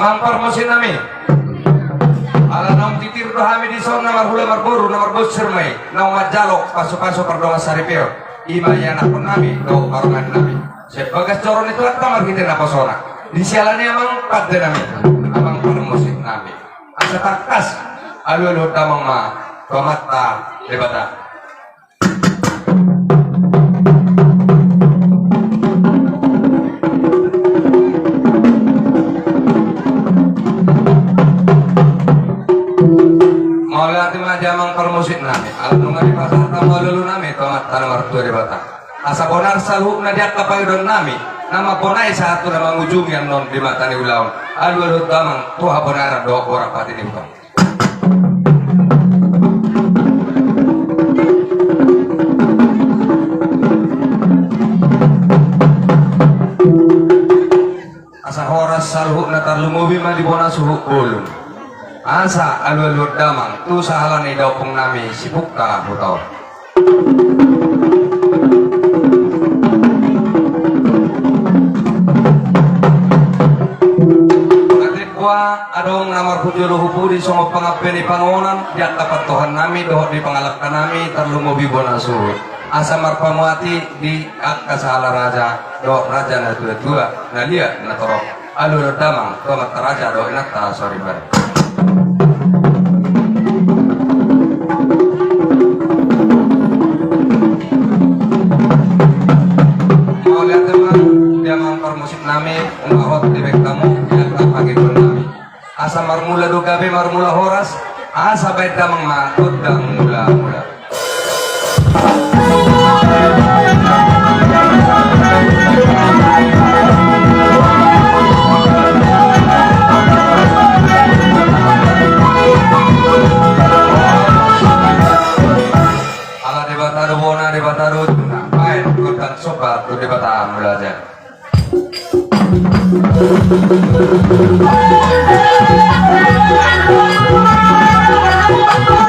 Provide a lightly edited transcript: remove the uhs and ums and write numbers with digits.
amang parmosin nami ala naum titir do hami di son namar hula marburu namar bosir mai naum majalok pasok-pasok perdonga saripeo imaya nakon nami do karongan nami sebagas coron itu tamar kita naposona di sialani amang padde nami amang parmosin nami asa takas alu damang ma tomata debata Maulah timah jamang permusik nami, alat nungani pasar tambah lulu nami, tomat tanam artu di bata. Asa bonar salhuk nadiak kapayudon nami, nama bonai satu nama ujung yang non di mata ni ulaun. Alu tamang tuha bonar doa orang pati ni utang. Asa horas salhuk natar lumubi mah di bonar suhuk bolun. Asa alur damang tu sahalan ni daw pong nami sibuk ka hutaw. Katikwa adong namar pujulu hupuri songo pangapeni pangonan diat dapat Tuhan nami doh di pangalapkan nami terlumubi bona suhut. Asa marpamuati di kasahala raja do raja na tua nalia na torok alur damang tomat raja do inata sorry bar. Musik nami umahot tibek tamu yang tak pagi nami asa marmula dugabe marmula horas asa baik damang makut dan mula-mula ala debataru bona debataru tuna baik kutan sobat tu debata mulaja. Thank you.